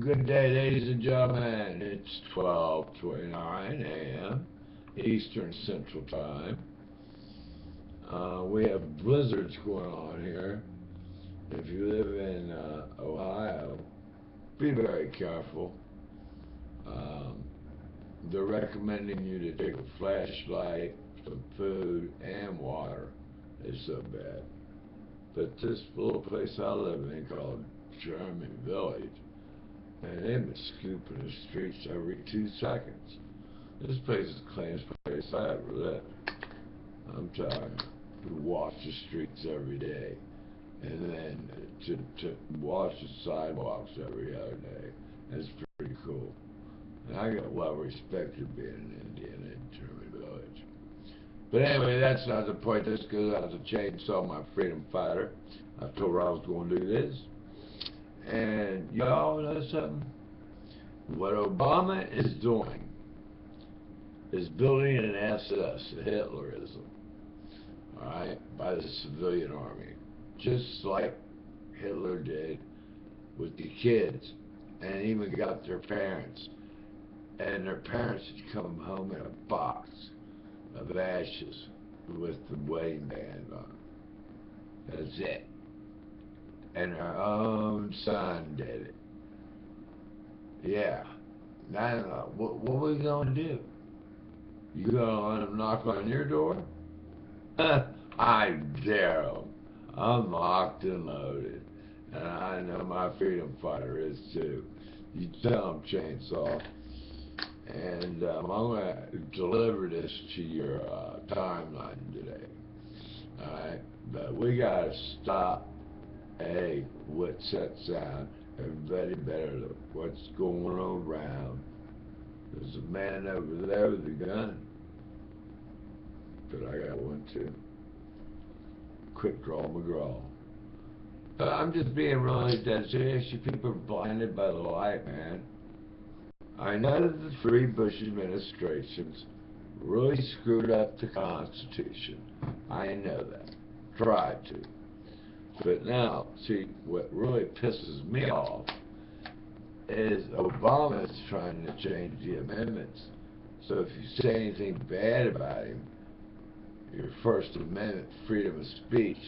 Good day, ladies and gentlemen. It's 12:29 a.m. Eastern Central Time. We have blizzards going on here. If you live in Ohio, be very careful. Um, they're recommending you to take a flashlight, some food, and water. It's so bad. But this little place I live in called German Village, and they've been scooping the streets every 2 seconds. This place is the cleanest place I ever lived. I'm tired. We wash the streets every day, and then to wash the sidewalks every other day. That's pretty cool. And I got well respected being an Indian in German Village. But anyway, that's not the point. This goes out to chainsaw my freedom fighter. I told her I was going to do this. And y'all know something? What Obama is doing is building an SS, Hitlerism, all right, by the civilian army, just like Hitler did with the kids, and even got their parents, and their parents would come home in a box of ashes with the wedding band on. That's it. And their own son did it. Yeah. Now, what are we going to do? You gonna let them knock on your door? I dare them. I'm locked and loaded. And I know my freedom fighter is too. You tell them, Chainsaw. And I'm going to deliver this to your timeline today. Alright? But we got to stop. Hey, what's that sound? Everybody better look what's going around. There's a man over there with a gun. But I got one too. Quick draw McGraw. I'm just being really dead serious. You people are blinded by the light, man. I know that the three Bush administrations really screwed up the Constitution. I know that. Tried to. But now, see, what really pisses me off is Obama's trying to change the amendments. So if you say anything bad about him, your First Amendment freedom of speech,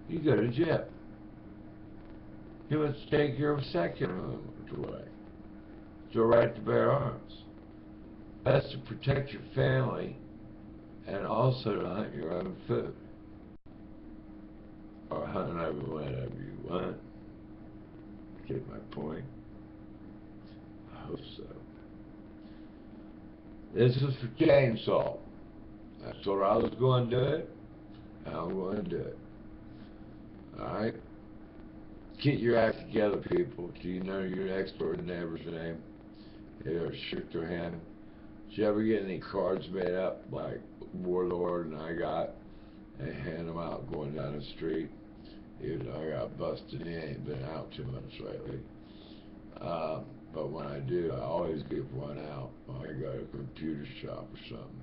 you go to jail. He wants to take your Second Amendment away. It's your right to bear arms. That's to protect your family and also to hunt your own food. Or hunt whatever you want. Get my point? I hope so. This is for Chainsaw. I told her I was going to do it, and I'm going to do it. Alright? Get your act together, people. Do you know your next door neighbor's name? You ever shook their hand? Did you ever get any cards made up like Warlord and I got and hand them out going down the street? Even though I got busted in, ain't been out too much lately. But when I do, I always give one out when I go to a computer shop or something.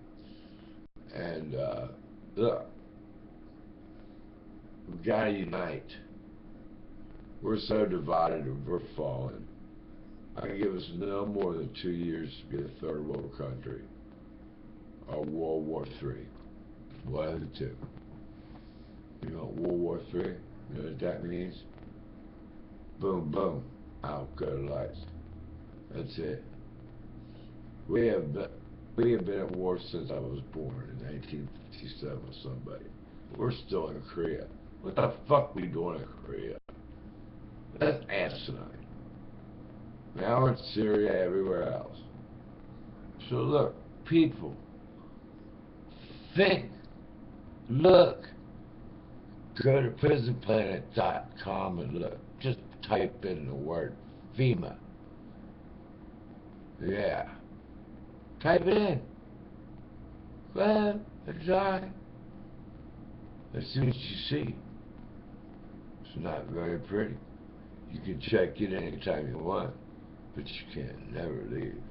And look, we gotta unite. We're so divided and we're falling. I can give us no more than 2 years to be a third world country. Or World War III. One of the two. You know World War III? You know what that means? Boom, boom. Out go the lights. That's it. We have been at war since I was born in 1957 with somebody. We're still in Korea. What the fuck we doing in Korea? That's asinine. Now we're in Syria, everywhere else. So look, people, think, look, go to prisonplanet.com and look. Just type in the word FEMA. Yeah. Type it in. Well, it's alright. Let's see what you see. It's not very pretty. You can check in anytime you want, but you can never leave.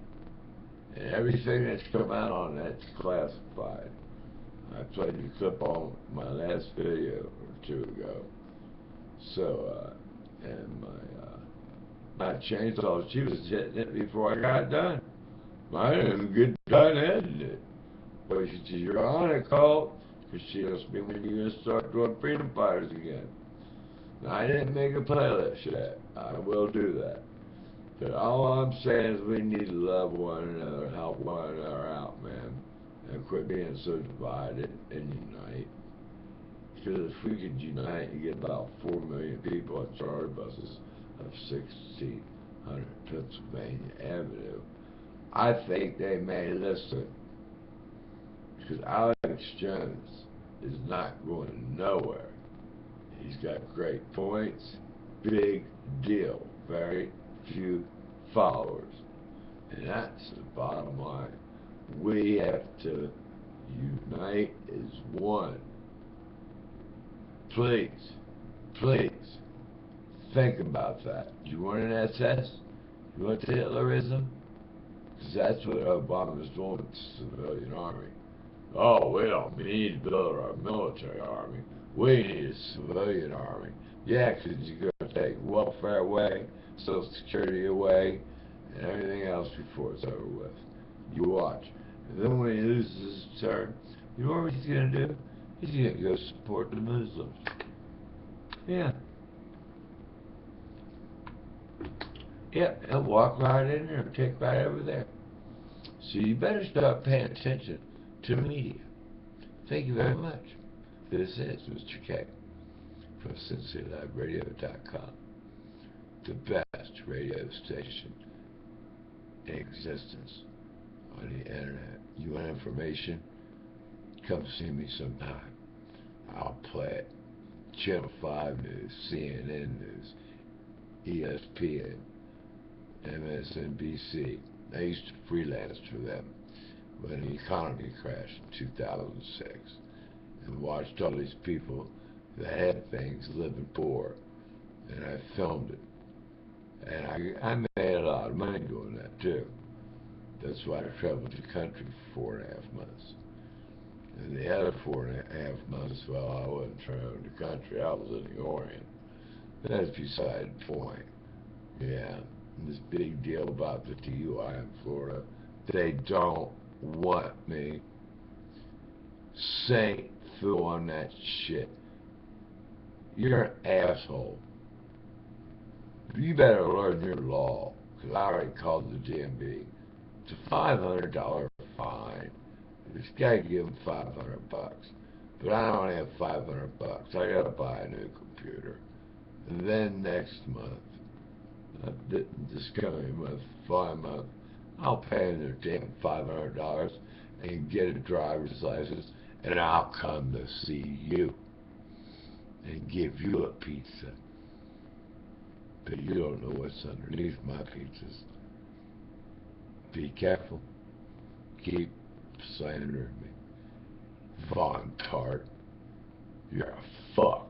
And everything that's come out on that's classified. I played the clip on my last video or two ago. So, and My chainsaw, she was hitting it before I got done. I didn't get done editing it. But she said, you're on it, Colt. Because she asked me when you're going to start doing freedom fighters again. Now, I didn't make a playlist yet. I will do that. But all I'm saying is we need to love one another, help one another out, man. And quit being so divided and unite. Because if we could unite and get about 4 million people on charter buses of 1600 Pennsylvania Avenue, I think they may listen. Because Alex Jones is not going nowhere. He's got great points, big deal, very few followers. And that's the bottom line. We have to unite as one. Please, please, think about that. Do you want an SS? You want Hitlerism? Because that's what Obama was doing with the civilian army. Oh, we don't need to build our military army. We need a civilian army. Yeah, because you're going to take welfare away, Social Security away, and everything else before it's over with. You watch. And then when he loses his turn, you know what he's going to do? He's going to go support the Muslims. Yeah. Yeah, he'll walk right in there and take right over there. So you better start paying attention to the media. Thank you very much. This is Mr. K from CincyLiveRadio.com, the best radio station in existence on the internet. You want information? Come see me sometime. I'll play it. Channel 5 News, CNN News, ESPN, MSNBC. I used to freelance for them when the economy crashed in 2006 and watched all these people that had things living poor, and I filmed it. And I made a lot of money doing that too. That's why I traveled the country for 4.5 months. And the other 4.5 months, well, I wasn't traveling the country, I was in the Orient. That's beside the point. Yeah, this big deal about the DUI in Florida. They don't want me. Saint Phil on that shit. You're an asshole. You better learn your law, because I already called the DMV. It's a $500 fine. This guy give him $500, but I don't have $500. I gotta buy a new computer. And then next month, this coming month, 5 month, I'll pay them their damn $500 and get a driver's license, and I'll come to see you and give you a pizza. But you don't know what's underneath my pizzas. Be careful. Keep slandering me. Von Tart, you're a fuck.